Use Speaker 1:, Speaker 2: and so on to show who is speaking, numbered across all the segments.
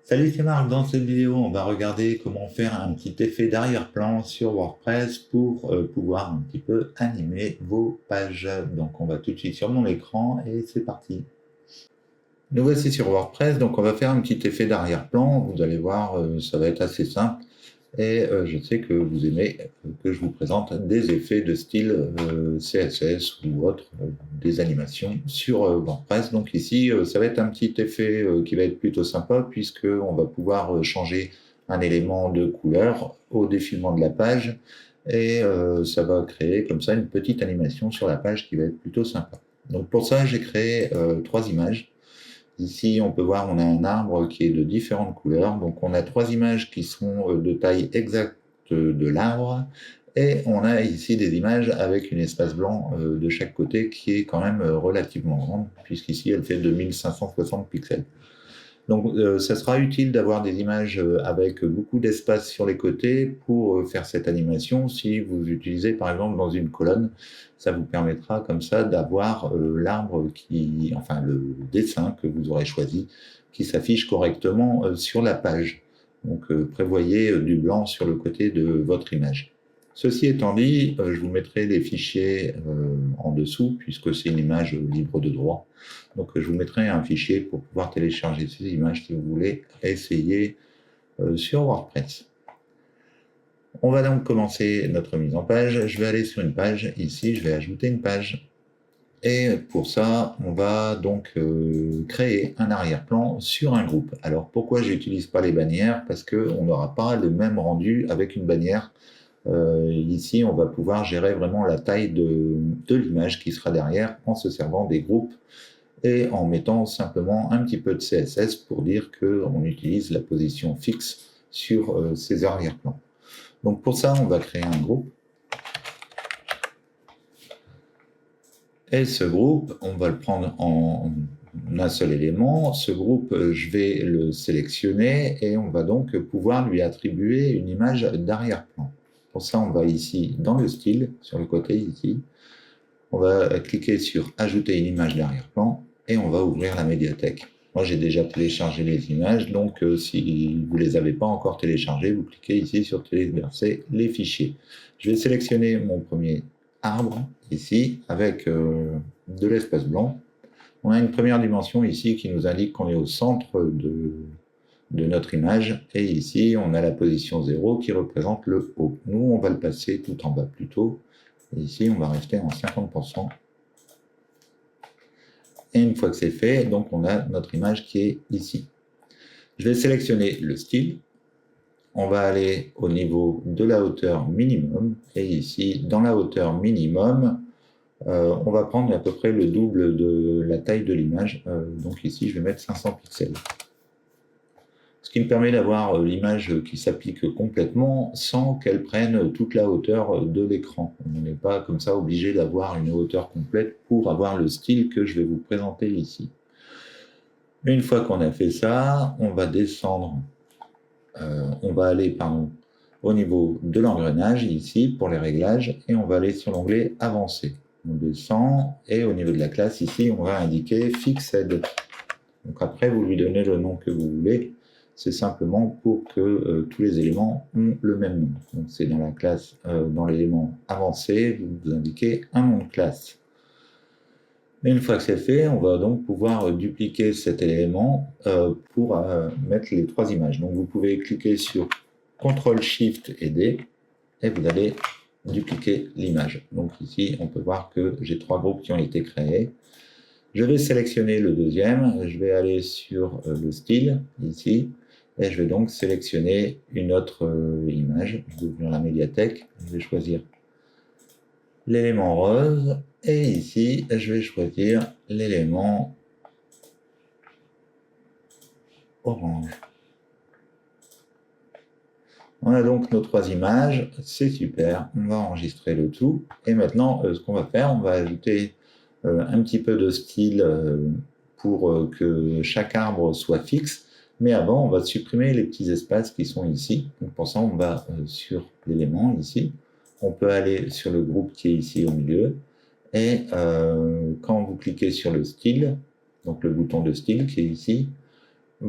Speaker 1: Salut, c'est Marc. Dans cette vidéo, on va regarder comment faire un petit effet d'arrière-plan sur WordPress pour pouvoir un petit peu animer vos pages. Donc, on va tout de suite sur mon écran et c'est parti. Nous voici sur WordPress. Donc, on va faire un petit effet d'arrière-plan. Vous allez voir, ça va être assez simple. Et je sais que vous aimez que je vous présente des effets de style CSS ou autre, des animations sur WordPress. Donc ici, ça va être un petit effet qui va être plutôt sympa puisqu'on va pouvoir changer un élément de couleur au défilement de la page et ça va créer comme ça une petite animation sur la page qui va être plutôt sympa. Donc pour ça, j'ai créé 3 images. Ici, on peut voir, on a un arbre qui est de différentes couleurs. Donc, on a 3 images qui sont de taille exacte de l'arbre. Et on a ici des images avec une espace blanc de chaque côté qui est quand même relativement grande, puisqu'ici, elle fait 2560 pixels. Donc, ça sera utile d'avoir des images avec beaucoup d'espace sur les côtés pour faire cette animation. Si vous utilisez par exemple dans une colonne, ça vous permettra comme ça d'avoir l'arbre enfin le dessin que vous aurez choisi, qui s'affiche correctement sur la page. Donc, prévoyez du blanc sur le côté de votre image. Ceci étant dit, je vous mettrai les fichiers en dessous, puisque c'est une image libre de droit. Donc, je vous mettrai un fichier pour pouvoir télécharger ces images si vous voulez essayer sur WordPress. On va donc commencer notre mise en page. Je vais aller sur une page. Ici, je vais ajouter une page. Et pour ça, on va donc créer un arrière-plan sur un groupe. Alors, pourquoi je n'utilise pas les bannières? Parce qu'on n'aura pas le même rendu avec une bannière. Ici, on va pouvoir gérer vraiment la taille de l'image qui sera derrière en se servant des groupes et en mettant simplement un petit peu de CSS pour dire qu'on utilise la position fixe sur ces arrière-plans. Donc pour ça, on va créer un groupe. Et ce groupe, on va le prendre en un seul élément. Ce groupe, je vais le sélectionner et on va donc pouvoir lui attribuer une image d'arrière-plan. Pour ça, on va ici dans le style, sur le côté ici. On va cliquer sur ajouter une image d'arrière-plan et on va ouvrir la médiathèque. Moi, j'ai déjà téléchargé les images, donc si vous ne les avez pas encore téléchargées, vous cliquez ici sur téléverser les fichiers. Je vais sélectionner mon premier arbre ici avec de l'espace blanc. On a une première dimension ici qui nous indique qu'on est au centre de notre image. Et ici, on a la position 0 qui représente le haut. Nous, on va le passer tout en bas plutôt. Et ici, on va rester en 50%. Et une fois que c'est fait, donc on a notre image qui est ici. Je vais sélectionner le style. On va aller au niveau de la hauteur minimum. Et ici, dans la hauteur minimum, on va prendre à peu près le double de la taille de l'image. Donc ici, je vais mettre 500 pixels. Ce qui me permet d'avoir l'image qui s'applique complètement sans qu'elle prenne toute la hauteur de l'écran. On n'est pas comme ça obligé d'avoir une hauteur complète pour avoir le style que je vais vous présenter ici. Une fois qu'on a fait ça, on va descendre, on va aller au niveau de l'engrenage ici pour les réglages et on va aller sur l'onglet Avancé. On descend et au niveau de la classe ici, on va indiquer Fixed. Donc après, vous lui donnez le nom que vous voulez. C'est simplement pour que tous les éléments ont le même nom. Donc c'est dans la classe, dans l'élément avancé, vous indiquez un nom de classe. Et une fois que c'est fait, on va donc pouvoir dupliquer cet élément pour mettre les 3 images. Donc vous pouvez cliquer sur CTRL SHIFT et D et vous allez dupliquer l'image. Donc ici, on peut voir que j'ai 3 groupes qui ont été créés. Je vais sélectionner le deuxième, je vais aller sur le style, ici, et je vais donc sélectionner une autre image. Je vais ouvrir la médiathèque, je vais choisir l'élément rose, et ici, je vais choisir l'élément orange. On a donc nos 3 images, c'est super, on va enregistrer le tout, et maintenant, ce qu'on va faire, on va ajouter un petit peu de style pour que chaque arbre soit fixe. Mais avant, on va supprimer les petits espaces qui sont ici. Donc pour ça, on va sur l'élément ici. On peut aller sur le groupe qui est ici au milieu. Et quand vous cliquez sur le style, donc le bouton de style qui est ici,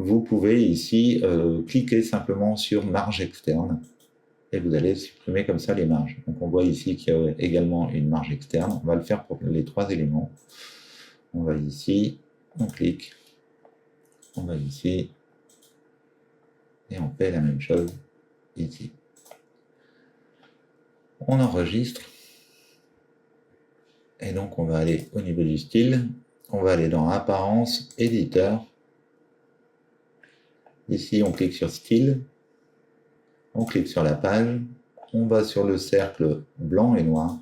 Speaker 1: vous pouvez ici cliquer simplement sur marge externe et vous allez supprimer comme ça les marges. Donc on voit ici qu'il y a également une marge externe. On va le faire pour les 3 éléments. On va ici, on clique, on va ici et on fait la même chose ici. On enregistre et donc on va aller au niveau du style. On va aller dans Apparence, Éditeur. Ici, on clique sur Style. On clique sur la page. On va sur le cercle blanc et noir.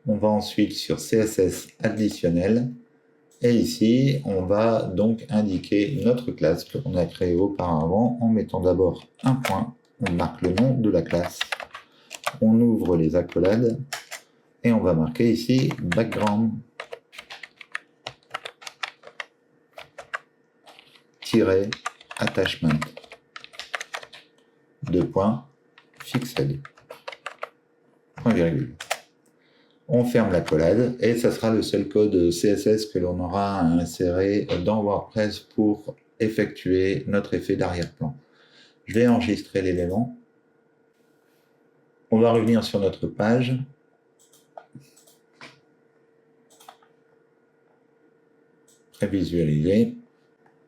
Speaker 1: On va ensuite sur CSS additionnel. Et ici, on va donc indiquer notre classe que l'on a créée auparavant en mettant d'abord un point. On marque le nom de la classe. On ouvre les accolades. Et on va marquer ici background. Attachment. 2 points, fixed. Point virgule. On ferme l'accolade et ça sera le seul code CSS que l'on aura à insérer dans WordPress pour effectuer notre effet d'arrière-plan. Je vais enregistrer l'élément. On va revenir sur notre page. Prévisualiser.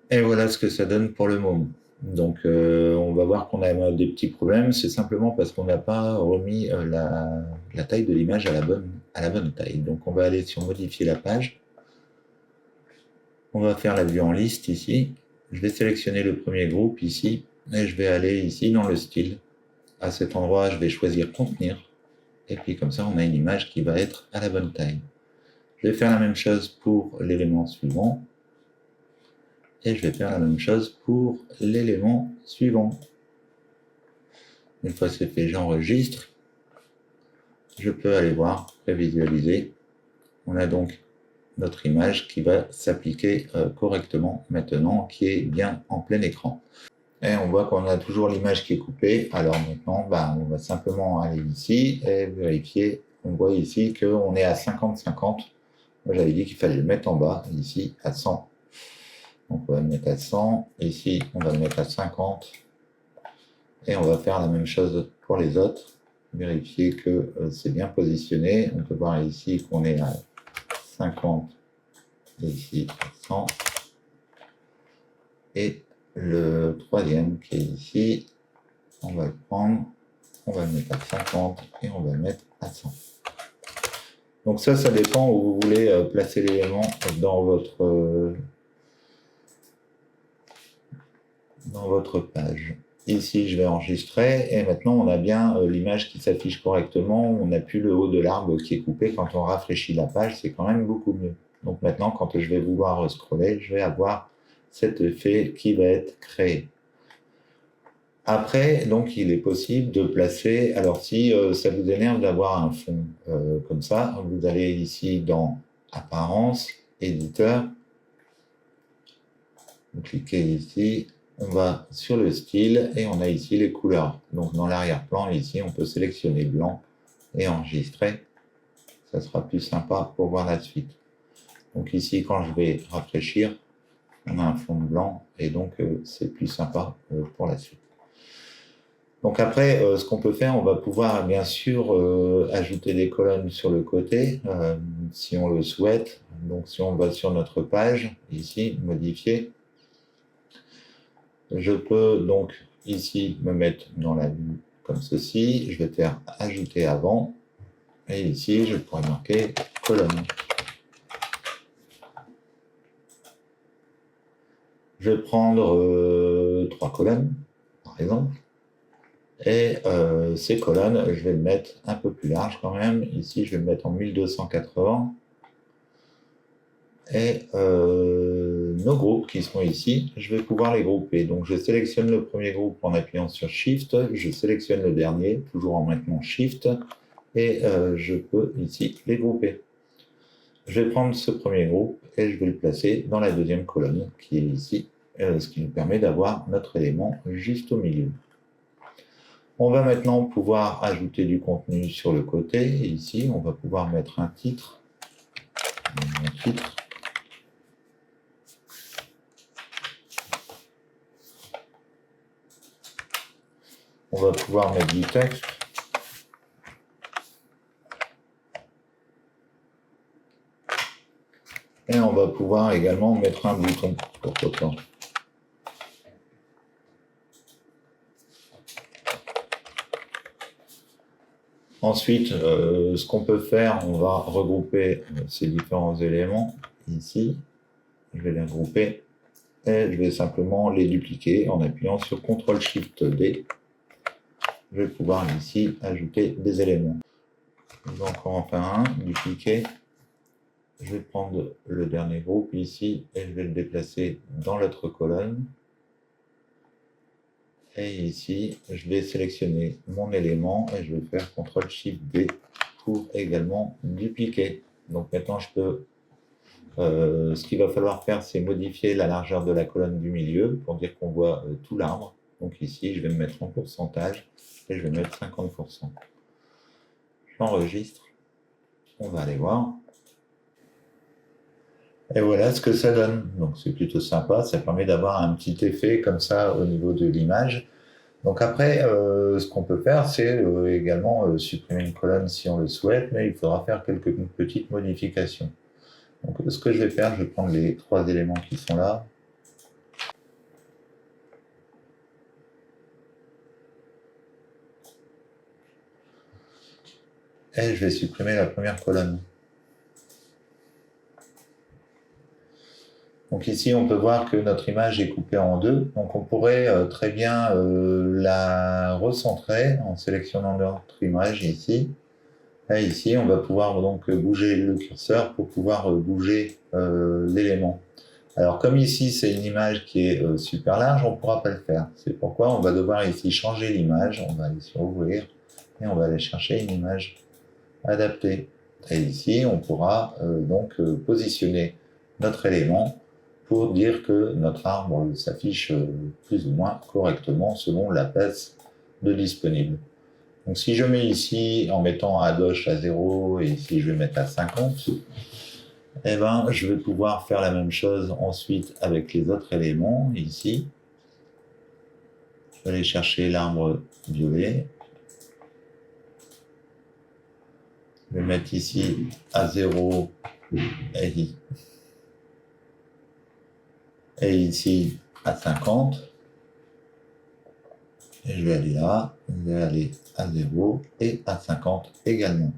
Speaker 1: Et voilà ce que ça donne pour le moment. Donc, on va voir qu'on a des petits problèmes. C'est simplement parce qu'on n'a pas remis la taille de l'image à la bonne taille. Donc, on va aller sur Modifier la page. On va faire la vue en liste ici. Je vais sélectionner le premier groupe ici. Et je vais aller ici dans le style. À cet endroit, je vais choisir Contenir. Et puis, comme ça, on a une image qui va être à la bonne taille. Je vais faire la même chose pour l'élément suivant. Et je vais faire la même chose pour l'élément suivant. Une fois c'est fait, j'enregistre. Je peux aller voir, prévisualiser. On a donc notre image qui va s'appliquer correctement maintenant, qui est bien en plein écran. Et on voit qu'on a toujours l'image qui est coupée. Alors maintenant, on va simplement aller ici et vérifier. On voit ici qu'on est à 50-50. Moi, j'avais dit qu'il fallait le mettre en bas, ici à 100. Donc on va le mettre à 100, ici on va le mettre à 50, et on va faire la même chose pour les autres, vérifier que c'est bien positionné. On peut voir ici qu'on est à 50, et ici à 100, et le troisième qui est ici, on va le prendre, on va le mettre à 50, et on va le mettre à 100. Donc ça dépend où vous voulez placer l'élément dans votre page. Ici, je vais enregistrer et maintenant on a bien l'image qui s'affiche correctement. On n'a plus le haut de l'arbre qui est coupé. Quand on rafraîchit la page, c'est quand même beaucoup mieux. Donc maintenant, quand je vais vouloir scroller, je vais avoir cet effet qui va être créé. Après, donc, il est possible de placer, alors si ça vous énerve d'avoir un fond comme ça, vous allez ici dans Apparence, Éditeur, vous cliquez ici, on va sur le style et on a ici les couleurs. Donc dans l'arrière-plan, ici, on peut sélectionner blanc et enregistrer. Ça sera plus sympa pour voir la suite. Donc ici, quand je vais rafraîchir, on a un fond blanc et donc c'est plus sympa pour la suite. Donc après, ce qu'on peut faire, on va pouvoir bien sûr ajouter des colonnes sur le côté, si on le souhaite. Donc si on va sur notre page, ici, modifier, je peux donc ici me mettre dans la vue comme ceci. Je vais faire ajouter avant. Et ici, je pourrais marquer colonne. Je vais prendre 3 colonnes, par exemple. Et ces colonnes, je vais le mettre un peu plus large quand même. Ici, je vais le mettre en 1280. Et nos groupes qui sont ici, je vais pouvoir les grouper. Donc, je sélectionne le premier groupe en appuyant sur Shift. Je sélectionne le dernier, toujours en maintenant Shift. Et je peux ici les grouper. Je vais prendre ce premier groupe et je vais le placer dans la deuxième colonne qui est ici, ce qui nous permet d'avoir notre élément juste au milieu. On va maintenant pouvoir ajouter du contenu sur le côté. Et ici, on va pouvoir mettre un titre. On va pouvoir mettre du texte. Et on va pouvoir également mettre un bouton, pourquoi pas. Ensuite, ce qu'on peut faire, on va regrouper ces différents éléments ici. Je vais les regrouper et je vais simplement les dupliquer en appuyant sur CTRL-SHIFT-D. Je vais pouvoir ici ajouter des éléments. Je vais encore en faire un, dupliquer. Je vais prendre le dernier groupe ici et je vais le déplacer dans l'autre colonne. Et ici, je vais sélectionner mon élément et je vais faire CTRL-SHIFT-D pour également dupliquer. Donc maintenant, je peux... ce qu'il va falloir faire, c'est modifier la largeur de la colonne du milieu pour dire qu'on voit tout l'arbre. Donc ici, je vais me mettre en pourcentage et je vais mettre 50%. J'enregistre. On va aller voir. Et voilà ce que ça donne. Donc c'est plutôt sympa, ça permet d'avoir un petit effet comme ça au niveau de l'image. Donc après, ce qu'on peut faire, c'est également supprimer une colonne si on le souhaite, mais il faudra faire quelques petites modifications. Donc ce que je vais faire, je vais prendre les 3 éléments qui sont là. Et je vais supprimer la première colonne. Donc ici, on peut voir que notre image est coupée en deux. Donc on pourrait très bien la recentrer en sélectionnant notre image ici. Et ici, on va pouvoir donc bouger le curseur pour pouvoir bouger l'élément. Alors comme ici, c'est une image qui est super large, on ne pourra pas le faire. C'est pourquoi on va devoir ici changer l'image. On va aller sur Ouvrir et on va aller chercher une image adaptée. Et ici, on pourra donc positionner notre élément pour dire que notre arbre s'affiche plus ou moins correctement selon la place de disponible. Donc si je mets ici en mettant à gauche à 0 et ici je vais mettre à 50, eh ben, je vais pouvoir faire la même chose ensuite avec les autres éléments ici. Je vais aller chercher l'arbre violet. Je vais mettre ici à 0 et ici à 50. Et je vais aller là, je vais aller à 0 et à 50 également.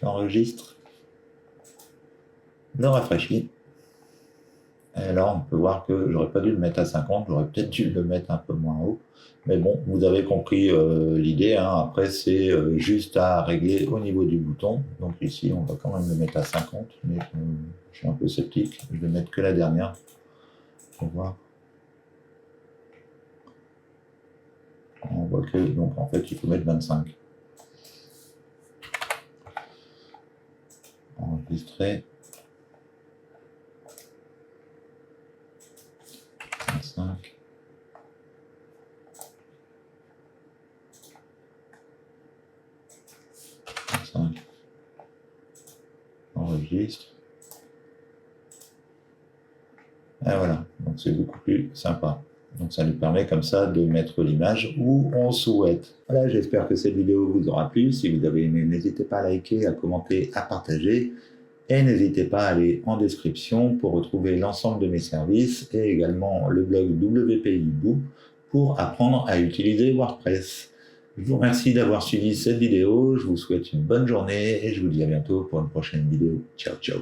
Speaker 1: J'enregistre, le rafraîchis. Et là, on peut voir que j'aurais pas dû le mettre à 50, j'aurais peut-être dû le mettre un peu moins haut. Mais bon, vous avez compris l'idée. Hein. Après, c'est juste à régler au niveau du bouton. Donc ici, on va quand même le mettre à 50, mais je suis un peu sceptique. Je vais mettre que la dernière pour voir. On voit que, donc en fait, il faut mettre 25. Enregistrer. 25. Enregistre. Et voilà, donc c'est beaucoup plus sympa. Donc ça nous permet comme ça de mettre l'image où on souhaite. Voilà, j'espère que cette vidéo vous aura plu. Si vous avez aimé, n'hésitez pas à liker, à commenter, à partager. Et n'hésitez pas à aller en description pour retrouver l'ensemble de mes services et également le blog WPIBoo pour apprendre à utiliser WordPress. Je vous remercie d'avoir suivi cette vidéo, je vous souhaite une bonne journée et je vous dis à bientôt pour une prochaine vidéo. Ciao, ciao.